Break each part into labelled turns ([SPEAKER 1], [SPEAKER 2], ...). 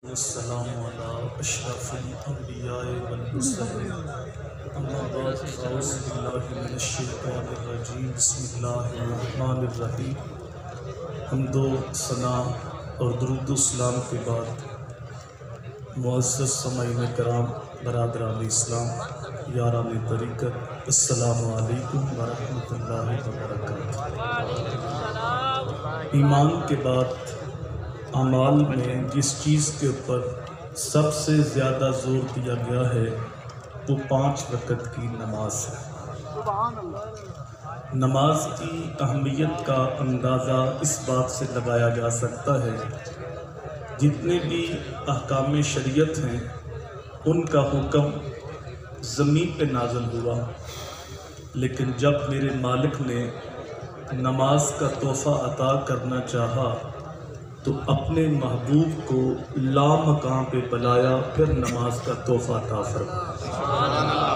[SPEAKER 1] السلام علی اشرف الانبیاء والمرسلین اما بعد فاعوذ باللہ من الشیطان الرجیم بسم اللہ الرحمن الرحیم حمد و ثنا اور درود و سلام کے بعد معزز سامعین کرام، برادران اسلام، یاران طریقت، السلام علیکم ورحمۃ اللہ وبرکاتہ۔ ایمان کے بعد اعمال میں جس چیز کے اوپر سب سے زیادہ زور دیا گیا ہے وہ 5 وقت کی نماز ہے۔ نماز کی اہمیت کا اندازہ اس بات سے لگایا جا سکتا ہے، جتنے بھی احکام شریعت ہیں ان کا حکم زمین پہ نازل ہوا، لیکن جب میرے مالک نے نماز کا تحفہ عطا کرنا چاہا تو اپنے محبوب کو لامکان پہ بلایا، پھر نماز کا تحفہ عطا فرمایا۔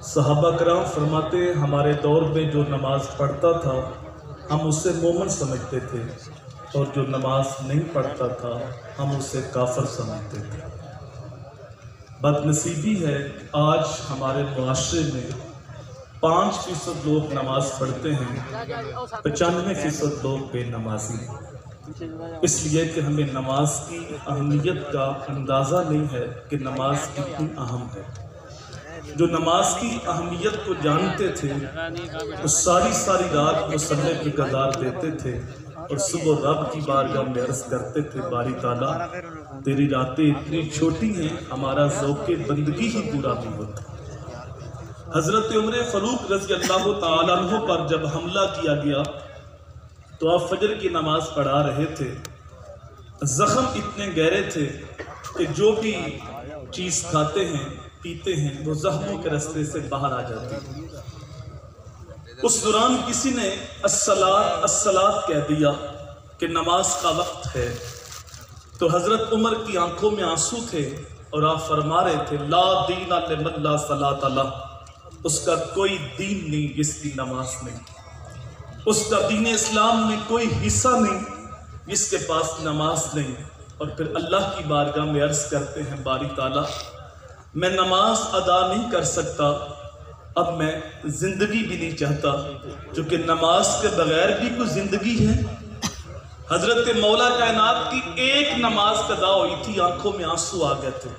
[SPEAKER 1] صحابہ کرام فرماتے ہیں ہمارے دور میں جو نماز پڑھتا تھا ہم اسے مومن سمجھتے تھے، اور جو نماز نہیں پڑھتا تھا ہم اسے کافر سمجھتے تھے۔ بد نصیبی ہے آج ہمارے معاشرے میں 5% لوگ نماز پڑھتے ہیں، 95% لوگ بے نمازی ہیں، اس لیے کہ ہمیں نماز کی اہمیت کا اندازہ نہیں ہے کہ نماز کتنی اہم ہے۔ جو نماز کی اہمیت کو جانتے تھے وہ ساری رات مصلی کی قرار دیتے تھے اور صبح رب کی بارگاہ میں عرض کرتے تھے، باری تعالیٰ تیری راتیں اتنی چھوٹی ہیں، ہمارا ذوق بندگی ہی پورا نہیں ہوتا۔ حضرت عمر فاروق رضی اللہ تعالیٰ عنہ پر جب حملہ کیا گیا تو آپ فجر کی نماز پڑھا رہے تھے، زخم اتنے گہرے تھے کہ جو بھی چیز کھاتے ہیں پیتے ہیں وہ زخموں کے راستے سے باہر آ جاتی ہے۔ اس دوران کسی نے الصلاۃ الصلاۃ کہہ دیا کہ نماز کا وقت ہے، تو حضرت عمر کی آنکھوں میں آنسو تھے اور آپ فرما رہے تھے، لا دین لمن لا صلاۃ لہ، اس کا کوئی دین نہیں جس کی نماز نہیں، اس کا دین اسلام میں کوئی حصہ نہیں جس کے پاس نماز نہیں۔ اور پھر اللہ کی بارگاہ میں عرض کرتے ہیں، باری تعالیٰ میں نماز ادا نہیں کر سکتا، اب میں زندگی بھی نہیں چاہتا، چونکہ نماز کے بغیر بھی کوئی زندگی ہے۔ حضرت مولا کائنات کی ایک نماز قضا ہوئی تھی، آنکھوں میں آنسو آ گئے تھے،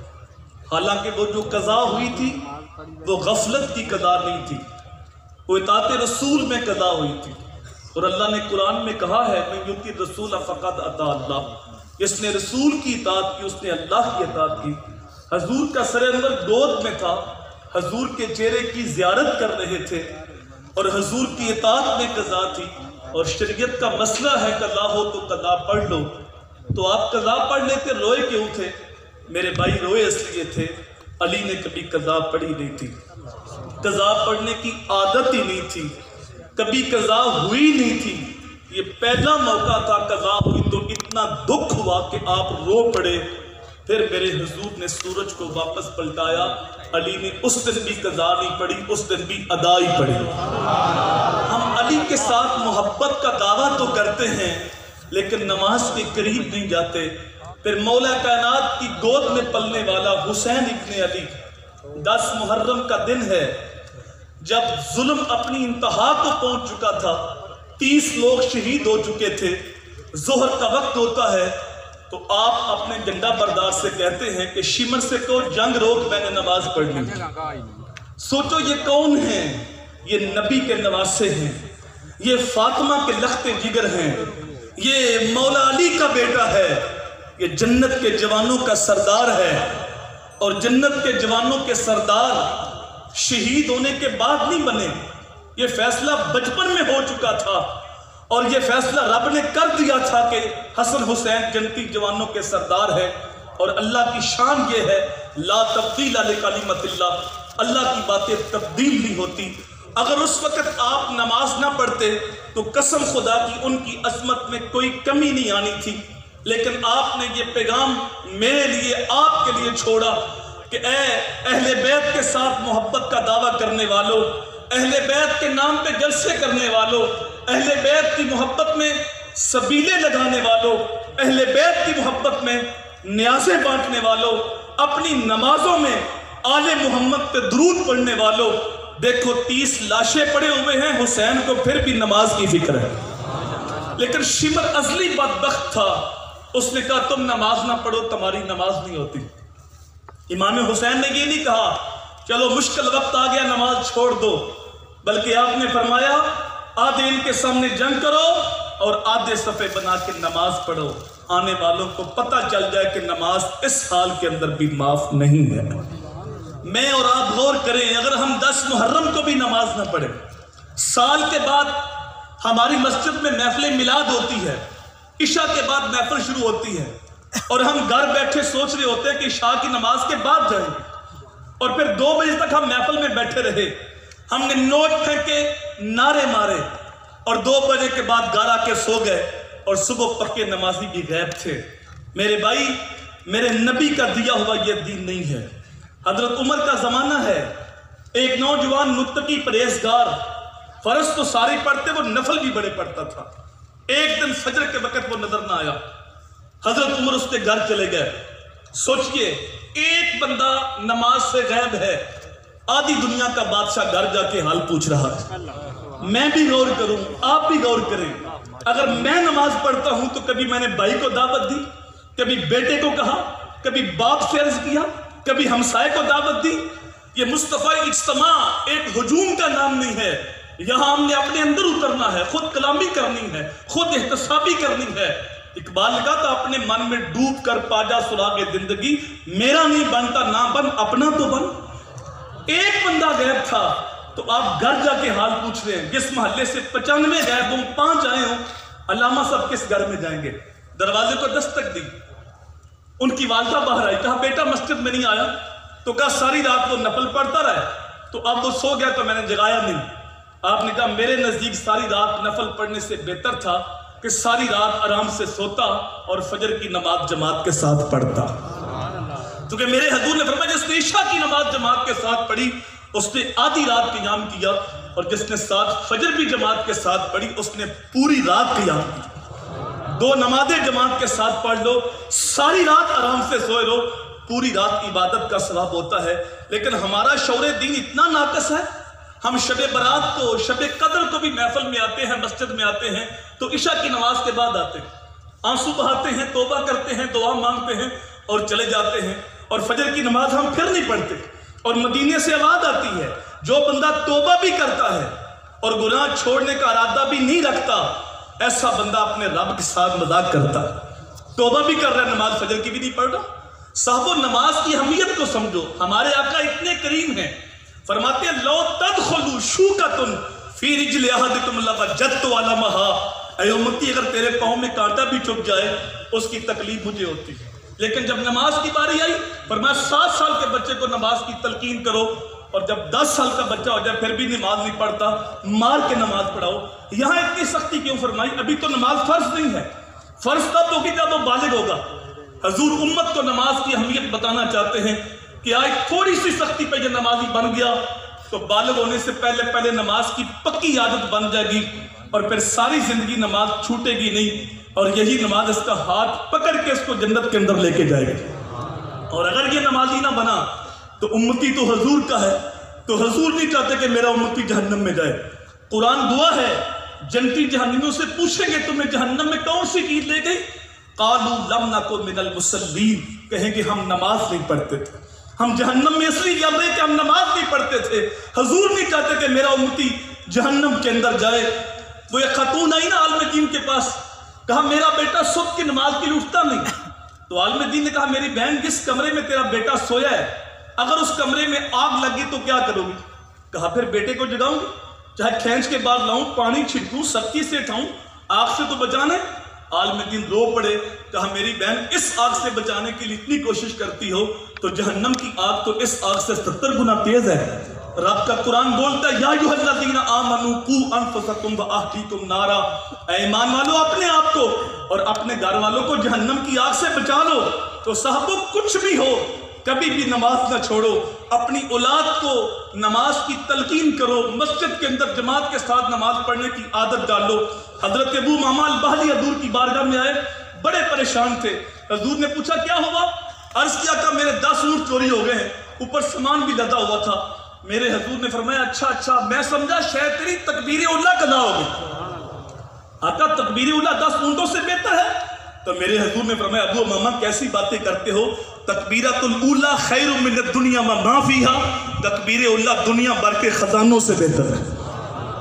[SPEAKER 1] حالانکہ وہ جو قضا ہوئی تھی وہ غفلت کی قضا نہیں تھی، وہ اطاعت رسول میں قضا ہوئی تھی۔ اور اللہ نے قرآن میں کہا ہے، میں یوتی رسول فقط اطاع اللہ، اس نے رسول کی اطاعت کی، اس نے اللہ کی اطاعت کی۔ حضور کا سر انور گود میں تھا، حضور کے چہرے کی زیارت کر رہے تھے، اور حضور کی اطاعت میں قضا تھی۔ اور شریعت کا مسئلہ ہے قضا ہو تو قضا پڑھ لو، تو آپ قضا پڑھ لیتے، روئے کیوں تھے؟ میرے بھائی روئے اس لیے تھے، علی نے کبھی قضا پڑھی نہیں تھی، قضا پڑھنے کی عادت ہی نہیں تھی، کبھی قضا ہوئی نہیں تھی، یہ پہلا موقع تھا قضا ہوئی تو اتنا دکھ ہوا کہ آپ رو پڑے۔ پھر میرے حضور نے سورج کو واپس پلٹایا، علی نے اس دن بھی قضا نہیں پڑھی، اس دن بھی ادا ہی پڑھی۔ ہم علی کے ساتھ محبت کا دعویٰ تو کرتے ہیں لیکن نماز کے قریب نہیں جاتے۔ پھر مولا کائنات کی گود میں پلنے والا حسین ابن علی، 10 محرم کا دن ہے، جب ظلم اپنی انتہا کو پہنچ چکا تھا، 30 لوگ شہید ہو چکے تھے، ظہر کا وقت ہوتا ہے تو آپ اپنے جھنڈا بردار سے کہتے ہیں کہ شمر سے کہو جنگ روک، میں نے نماز پڑھنی ہے۔ سوچو یہ کون ہیں؟ یہ نبی کے نواسے ہیں، یہ فاطمہ کے لخت جگر ہیں، یہ مولا علی کا بیٹا ہے، یہ جنت کے جوانوں کا سردار ہے۔ اور جنت کے جوانوں کے سردار شہید ہونے کے بعد نہیں بنے، یہ فیصلہ بچپن میں ہو چکا تھا، اور یہ فیصلہ رب نے کر دیا تھا کہ حسن حسین جنتی جوانوں کے سردار ہے۔ اور اللہ کی شان یہ ہے، لا تبدیل لکلمۃ اللہ، اللہ کی باتیں تبدیل نہیں ہوتی۔ اگر اس وقت آپ نماز نہ پڑھتے تو قسم خدا کی ان کی عظمت میں کوئی کمی نہیں آنی تھی، لیکن آپ نے یہ پیغام میرے لیے، آپ کے لیے چھوڑا کہ اے اہل بیت کے ساتھ محبت کا دعویٰ کرنے والوں، اہل بیت کے نام پہ جلسے کرنے والوں، اہل بیت کی محبت میں سبیلے لگانے والوں، اہل بیت کی محبت میں نیازیں بانٹنے والوں، اپنی نمازوں میں آل محمد پہ درود پڑھنے والوں، دیکھو 30 لاشیں پڑے ہوئے ہیں، حسین کو پھر بھی نماز کی فکر ہے۔ لیکن شمر ازلی بدبخت تھا، اس نے کہا تم نماز نہ پڑھو، تمہاری نماز نہیں ہوتی۔ امام حسین نے یہ نہیں کہا چلو مشکل وقت آ گیا نماز چھوڑ دو، بلکہ آپ نے فرمایا آدھے ان کے سامنے جنگ کرو اور آدھے صفے بنا کے نماز پڑھو، آنے والوں کو پتہ چل جائے کہ نماز اس حال کے اندر بھی معاف نہیں ہے۔ میں اور آپ غور کریں، اگر ہم 10 محرم کو بھی نماز نہ پڑھیں، سال کے بعد ہماری مسجد میں محفل میلاد ہوتی ہے، عشاء کے بعد محفل شروع ہوتی ہے، اور ہم گھر بیٹھے سوچ رہے ہوتے ہیں کہ عشاء کی نماز کے بعد جائیں گے، اور پھر 2 بجے تک ہم محفل میں بیٹھے رہے، ہم نے نوٹ پھینکے، نعرے مارے، اور 2 بجے کے بعد گھر آ کے سو گئے، اور صبح پکے نمازی بھی غائب تھے۔ میرے بھائی، میرے نبی کا دیا ہوا یہ دین نہیں ہے۔ حضرت عمر کا زمانہ ہے، ایک نوجوان متقی پرہیزگار، فرض تو سارے پڑھتے، وہ نفل بھی بڑے پڑھتا تھا۔ ایک دن فجر کے وقت وہ نظر نہ آیا، حضرت عمر اس کے گھر چلے گئے۔ سوچئے ایک بندہ نماز سے غائب ہے، آدھی دنیا کا بادشاہ گھر جا کے حال پوچھ رہا ہے۔ میں بھی غور کروں، آپ بھی غور کریں، اگر میں نماز پڑھتا ہوں تو کبھی میں نے بھائی کو دعوت دی، کبھی بیٹے کو کہا، کبھی باپ سے عرض کیا، کبھی ہمسائے کو دعوت دی۔ یہ مصطفی اجتماع ایک ہجوم کا نام نہیں ہے، یہاں ہم نے اپنے اندر اترنا ہے، خود کلامی کرنی ہے، خود احتسابی کرنی ہے۔ اقبال نے کہا تھا اپنے من میں ڈوب کر پاجا سراغ زندگی، میرا نہیں بنتا نہ بن، اپنا تو بن۔ ایک بندہ غائب تھا تو آپ گھر جا کے حال پوچھ رہے ہیں، جس محلے سے 95 غائب ہوں، 5 آئے ہوں، علامہ صاحب کس گھر میں جائیں گے؟ دروازے کو دستک دی، ان کی والدہ باہر آئی، کہا بیٹا مسجد میں نہیں آیا؟ تو کہا ساری رات وہ نفل پڑھتا رہے، تو اب وہ سو گیا تو میں نے جگایا نہیں۔ آپ نے کہا میرے نزدیک ساری رات نفل پڑھنے سے بہتر تھا کہ ساری رات آرام سے سوتا اور فجر کی نماز جماعت کے ساتھ پڑھتا، کیونکہ میرے حضور نے فرمایا جس نے عشاء کی نماز جماعت کے ساتھ پڑھی اس نے آدھی رات قیام کیا، اور جس نے ساتھ فجر بھی جماعت کے ساتھ پڑھی اس نے پوری رات قیام کی۔ 2 نمازیں جماعت کے ساتھ پڑھ لو، ساری رات آرام سے سوئے رہو، پوری رات عبادت کا ثواب ہوتا ہے۔ لیکن ہمارا شعور دین اتنا ناقص ہے، ہم شب برات کو، شب قدر کو بھی محفل میں آتے ہیں، مسجد میں آتے ہیں تو عشاء کی نماز کے بعد آتے ہیں، آنسو بہاتے ہیں، توبہ کرتے ہیں، دعا مانگتے ہیں اور چلے جاتے ہیں، اور فجر کی نماز ہم پھر نہیں پڑھتے۔ اور مدینے سے آواز آتی ہے جو بندہ توبہ بھی کرتا ہے اور گناہ چھوڑنے کا ارادہ بھی نہیں رکھتا، ایسا بندہ اپنے رب کے ساتھ مذاق کرتا ہے۔ توبہ بھی کر رہا ہے، نماز فجر کی بھی نہیں پڑھ رہا۔ صاحبو نماز کی اہمیت کو سمجھو، ہمارے آقا اتنے کریم ہیں، فرماتے ہیں لو تدخلوا شوکۃ فی رجل احدکم لوجدت علمھا، اے امتی اگر تیرے پاؤں میں کانٹا بھی چبھ جائے اس کی تکلیف مجھے ہوتی ہے۔ لیکن جب نماز کی باری آئی فرمایا 7 سال کے بچے کو نماز کی تلقین کرو، اور جب 10 سال کا بچہ ہو جائے پھر بھی نماز نہیں پڑھتا مار کے نماز پڑھاؤ۔ یہاں اتنی سختی کیوں فرمائی؟ ابھی تو نماز فرض نہیں ہے، فرض تب ہوگی جب وہ بالغ ہوگا۔ حضور امت کو نماز کی اہمیت بتانا چاہتے ہیں کہ آج تھوڑی سی سختی پہ یہ نمازی بن گیا تو بالغ ہونے سے پہلے نماز کی پکی عادت بن جائے گی، اور پھر ساری زندگی نماز چھوٹے گی نہیں، اور یہی نماز اس کا ہاتھ پکڑ کے اس کو جنت کے اندر لے کے جائے گی۔ اور اگر یہ نمازی نہ بنا تو امتی تو حضور کا ہے، تو حضور نہیں چاہتے کہ میرا امتی جہنم میں جائے۔ قرآن دعا ہے، جنتی جہنمیوں سے پوچھیں گے تمہیں جہنم میں کون سی چیز لے گئی؟ قالوا لم نکن من المصلین، کہیں گے ہم نماز نہیں پڑھتے تھے، ہم جہنم میں اس لیے جا رہے کہ ہم نماز نہیں پڑھتے تھے۔ حضور نہیں چاہتے کہ میرا امتی جہنم کے اندر جائے۔ وہ ایک خاتون آئی نا عالم دین کے پاس، کہا میرا بیٹا صبح کی نماز کے لیے اٹھتا نہیں، تو عالم دین نے کہا میری بہن جس کمرے میں تیرا بیٹا سویا ہے اگر اس کمرے میں آگ لگی تو کیا کرو گی؟ کہا پھر بیٹے کو جگاؤں گی، چاہے کھینچ کے بعد لاؤں، پانی چھڑکوں، سختی سے اٹھاؤں، آگ سے تو بچانا ہے۔ عالم دین رو پڑے، کہا میری بہن اس آگ سے بچانے کے لیے اتنی کوشش کرتی ہو تو جہنم کی آگ تو اس آگ سے 70 گنا تیز ہے۔ رب کا قرآن بولتا ہے یا ایھا الذین آمنوا قوا انفسکم واہلیکم نارا، اے ایمان والو اپنے آپ کو اور اپنے گھر والوں کو جہنم کی آگ سے بچا لو۔ تو صاحبو کچھ بھی ہو کبھی بھی نماز نہ چھوڑو، اپنی اولاد کو نماز کی تلقین کرو، مسجد کے اندر جماعت کے ساتھ نماز پڑھنے کی عادت ڈالو۔ حضرت ابو امامہ البہلی حضور کی بارگاہ میں آئے، بڑے پریشان تھے،
[SPEAKER 2] حضور نے پوچھا کیا ہوا؟ عرض کیا کہ میرے 10 اونٹ چوری ہو گئے ہیں، اوپر سامان بھی لدا ہوا تھا۔ میرے حضور نے فرمایا اچھا میں سمجھا شاید تیری تکبیر اولا قضا ہو گئی۔ آقا تکبیر اولا 10 اونٹوں سے بہتر ہے؟ تو میرے حضور نے فرمایا ابو امامہ کیسی باتیں کرتے ہو، تکبیرۃ الاولا خیر من الدنیا وما فیہا، تکبیر اولا دنیا بھر کے خزانوں سے بہتر ہے۔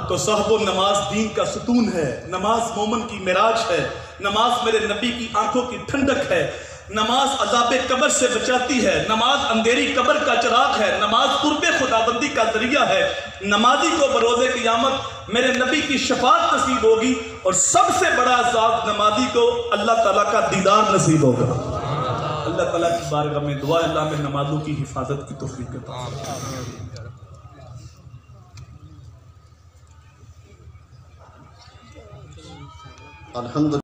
[SPEAKER 2] تو صاحبو نماز دین کا ستون ہے، نماز مومن کی معراج ہے، نماز میرے نبی کی آنکھوں کی ٹھنڈک ہے، نماز عذاب قبر سے بچاتی ہے، نماز اندھیری قبر کا چراغ ہے، نماز قرب خداوندی کا ذریعہ ہے۔ نمازی کو بروز قیامت میرے نبی کی شفاعت نصیب ہوگی، اور سب سے بڑا عذاب نمازی کو اللہ تعالیٰ کا دیدار نصیب ہوگا۔ اللہ تعالیٰ کی بارگاہ میں دعا اللہ میں نمازوں کی حفاظت کی توفیق عطا فرمائے۔
[SPEAKER 3] الحمد